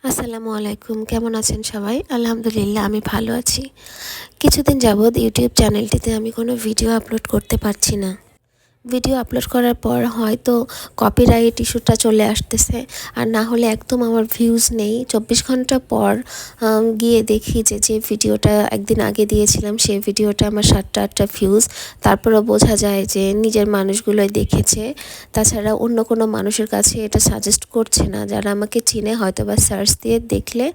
আসসালামু আলাইকুম, কেমন আছেন সবাই? আলহামদুলিল্লাহ আমি ভালো আছি। কিছুদিন যাবৎ ইউটিউব চ্যানেলটিতে আমি কোনো ভিডিও আপলোড করতে পারছি না। ভিডিও আপলোড করার পর হয়তো কপিরাইট ইস্যুটা চলে আসতেছে, আর না হলে একদম আমার ভিউজ নেই। 24 ঘন্টা পর গিয়ে দেখি যে ভিডিওটা একদিন আগে দিয়েছিলাম সেই ভিডিওটা আমার 7টা-8টা ভিউজ। তারপরেও বোঝা যায় যে নিজের মানুষগুলোই দেখেছে, তাছাড়া অন্য কোনো মানুষের কাছে এটা সাজেস্ট করছে না। যারা আমাকে চিনে হয়তো বা সার্চ দিয়ে দেখলে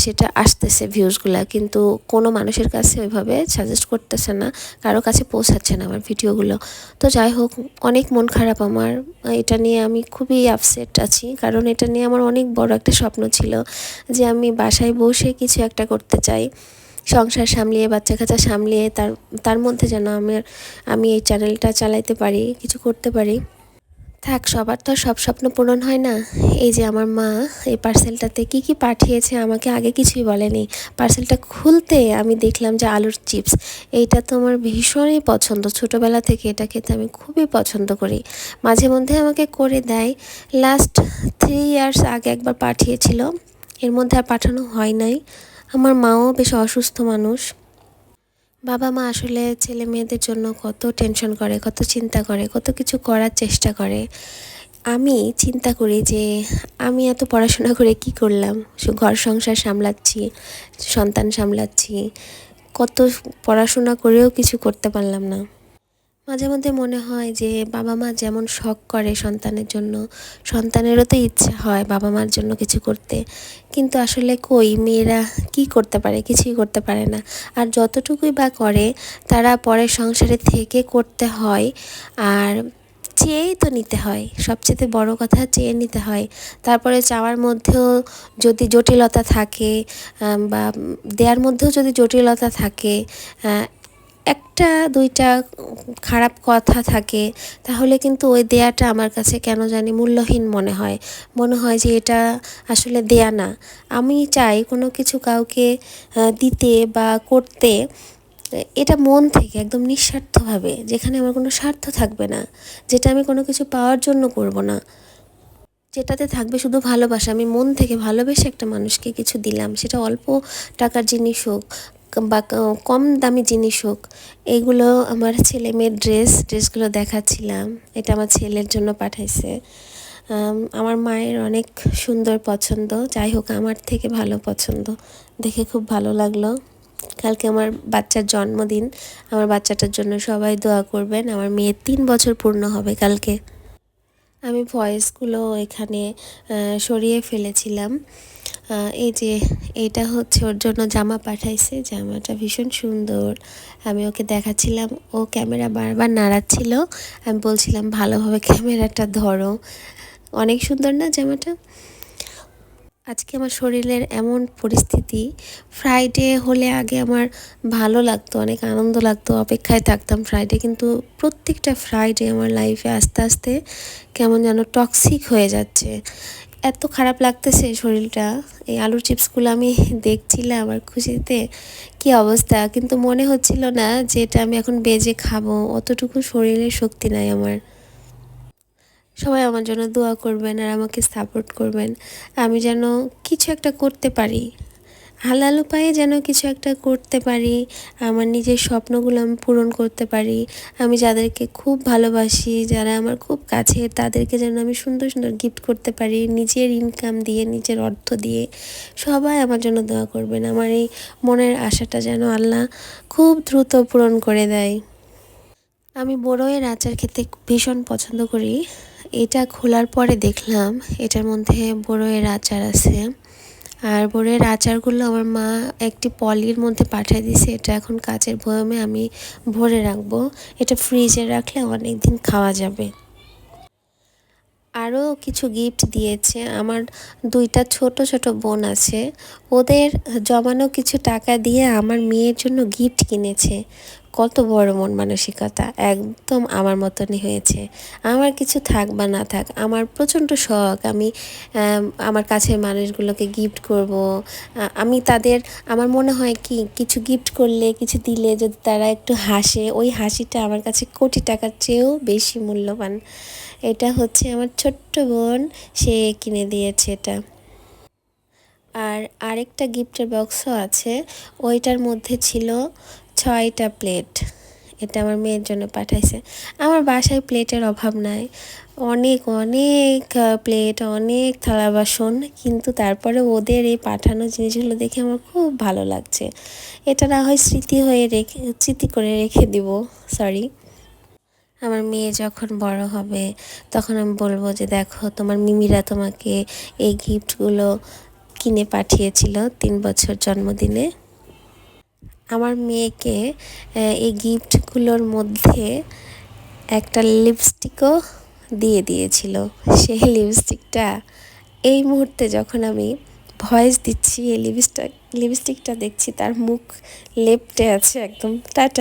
সেটা আসতেছে ভিউজগুলো, কিন্তু কোনো মানুষের কাছে ওইভাবে সাজেস্ট করতেছে না, কারো কাছে পৌঁছাচ্ছে না আমার ভিডিওগুলো। তো যাই হোক, অনেক মন খারাপ আমার। এটা নিয়ে আমি খুবই আপসেট আছি, কারণ এটা নিয়ে আমার অনেক বড় একটা স্বপ্ন ছিল যে আমি বাসায় বসে কিছু একটা করতে চাই, সংসার সামলিয়ে বাচ্চা কাচ্চা সামলিয়ে তার তার মধ্যে যেন আমি এই চ্যানেলটা চালাইতে পারি, কিছু করতে পারি। থাক, সবার তো আর সব স্বপ্ন পূরণ হয় না। এই যে আমার মা এই পার্সেলটাতে কি কি পাঠিয়েছে আমাকে আগে কিছুই বলেনি। পার্সেলটা খুলতে আমি দেখলাম যে আলুর চিপস। এইটা তো আমার ভীষণই পছন্দ, ছোটোবেলা থেকে এটা খেতে আমি খুবই পছন্দ করি। মাঝে মধ্যে আমাকে করে দেয়। লাস্ট 3 ইয়ার্স আগে একবার পাঠিয়েছিল, এর মধ্যে আর পাঠানো হয় নাই। আমার মাও বেশ অসুস্থ মানুষ। বাবা মা আসলে ছেলে মেয়েদের জন্য কত টেনশন করে, কত চিন্তা করে, কত কিছু করার চেষ্টা করে। আমি চিন্তা করি যে আমি এত পড়াশোনা করে কি করলাম, ঘর সংসার সামলাচ্ছি, সন্তান সামলাচ্ছি, কত পড়াশোনা করেও কিছু করতে পারলাম না। মাঝে মধ্যে মনে হয় যে বাবা মা যেমন শখ করে সন্তানের জন্য, সন্তানেরও তো ইচ্ছা হয় বাবা মার জন্য কিছু করতে, কিন্তু আসলে কই, মেয়েরা কি করতে পারে? কিছুই করতে পারে না। আর যতটুকুই বা করে তারা পরের সংসারে থেকে করতে হয়, আর চেয়েই তো নিতে হয়। সবচেয়ে বড় কথা, চেয়ে নিতে হয়। তারপরে চাওয়ার মধ্যেও যদি জটিলতা থাকে, বা দেওয়ার মধ্যেও যদি জটিলতা থাকে, একটা দুইটা খারাপ কথা থাকে, তাহলে কিন্তু ওই দেয়াটা আমার কাছে কেন জানি মূল্যহীন মনে হয়। মনে হয় যে এটা আসলে দেয়া না। আমি চাই কোনো কিছু কাউকে দিতে বা করতে, এটা মন থেকে একদম নিঃস্বার্থভাবে, যেখানে আমার কোনো স্বার্থ থাকবে না, যেটা আমি কোনো কিছু পাওয়ার জন্য করব না, যেটাতে থাকবে শুধু ভালোবাসা। আমি মন থেকে ভালোবেসে একটা মানুষকে কিছু দিলাম, সেটা অল্প টাকার জিনিস হোক বা কম দামি জিনিস হোক। এগুলো আমার ছেলে মেয়ের ড্রেসগুলো দেখাচ্ছিলাম, এটা আমার ছেলের জন্য পাঠাইছে। আমার মায়ের অনেক সুন্দর পছন্দ, যাই হোক আমার থেকে ভালো পছন্দ, দেখে খুব ভালো লাগলো। কালকে আমার বাচ্চার জন্মদিন, আমার বাচ্চাটার জন্য সবাই দোয়া করবেন। আমার মেয়ের 3 বছর পূর্ণ হবে কালকে। আমি ভয়েসগুলো এখানে সরিয়ে ফেলেছিলাম। এই যে এইটা হচ্ছে ওর জন্য জামা পাঠাইছে, জামাটা ভীষণ সুন্দর। আমি ওকে দেখাচ্ছিলাম, ও ক্যামেরা বারবার নাড়াচ্ছিল। আমি বলছিলাম ভালোভাবে ক্যামেরাটা ধরো, অনেক সুন্দর না জামাটা? আজকে আমার শরীরের এমন পরিস্থিতি, ফ্রাইডে হলে আগে আমার ভালো লাগতো, অনেক আনন্দ লাগতো, অপেক্ষায় থাকতাম ফ্রাইডে, কিন্তু প্রত্যেকটা ফ্রাইডে আমার লাইফে আস্তে আস্তে কেমন যেন টক্সিক হয়ে যাচ্ছে। এত খারাপ লাগতেছে শরীরটা। এই আলুর চিপসগুলো আমি দেখছিলাম আর খুশিতে কি অবস্থা, কিন্তু মনে হচ্ছিল না যে এটা আমি এখন বেজে খাবো, অতটুকু শরীরে শক্তি নাই আমার। সবাই আমার জন্য দোয়া করবেন আর আমাকে সাপোর্ট করবেন, আমি যেন কিছু একটা করতে পারি, হালাল উপায়ে যেন কিছু একটা করতে পারি, আমার নিজের স্বপ্নগুলো আমি পূরণ করতে পারি। আমি যাদেরকে খুব ভালোবাসি, যারা আমার খুব কাছের, তাদেরকে যেন আমি সুন্দর সুন্দর গিফট করতে পারি, নিজের ইনকাম দিয়ে, নিজের অর্থ দিয়ে। সবাই আমার জন্য দোয়া করবেন, আমার এই মনের আশাটা যেন আল্লাহ খুব দ্রুত পূরণ করে দেয়। আমি বড়ইয়ের আচার খেতে ভীষণ পছন্দ করি। এটা খোলার পরে দেখলাম এটার মধ্যে বড়ইয়ের আচার আছে। আর বড়ইয়ের আচারগুলো আমার মা একটি পলির মধ্যে পাঠিয়ে দিয়েছে, এটা এখন কাচের বয়ামে আমি ভরে রাখবো। এটা ফ্রিজে রাখলে অনেক দিন খাওয়া যাবে। আরও কিছু গিফট দিয়েছে। আমার দুইটা ছোট ছোট বোন আছে, ওদের জমানো কিছু টাকা দিয়ে আমার মেয়ের জন্য গিফট কিনেছে। কত বড় মন মানসিকতা, একদম আমার মতনই হয়েছে। আমার কিছু থাক বা না থাক, আমার প্রচণ্ড শখ আমি আমার কাছের মানুষগুলোকে গিফট করব। আমি তাদের, আমার মনে হয় কি, কিছু গিফট করলে, কিছু দিলে যদি তারা একটু হাসে, ওই হাসিটা আমার কাছে কোটি টাকার চেয়েও বেশি মূল্যবান। এটা হচ্ছে আমার ছোট্ট বোন, সে কিনে দিয়েছে এটা। আর আরেকটা গিফটের বক্সও আছে, ওইটার মধ্যে ছিল 6টা প্লেট। এটা আমার মেয়ের জন্য পাঠাইছে। আমার বাসায় প্লেটের অভাব নাই, অনেক অনেক প্লেট, অনেক থালা বাসন, কিন্তু তারপরে ওদের এই পাঠানো জিনিসগুলো দেখে আমার খুব ভালো লাগছে। এটা না হয় স্মৃতি করে রেখে দিব। সরি, আমার মেয়ে যখন বড় হবে তখন আমি বলবো যে দেখো তোমার মিমিরা তোমাকে এই গিফটগুলো কিনে পাঠিয়েছিল 3 বছর জন্মদিনে। আমার মেয়েকে এই গিফটগুলোর মধ্যে একটা লিপস্টিকও দিয়ে দিয়েছিল। সেই লিপস্টিকটা এই মুহূর্তে যখন আমি ভয়েস দিচ্ছি, এই লিপস্টিকটা দেখছি, তার মুখ লেপ্টে আছে একদম। টাটা।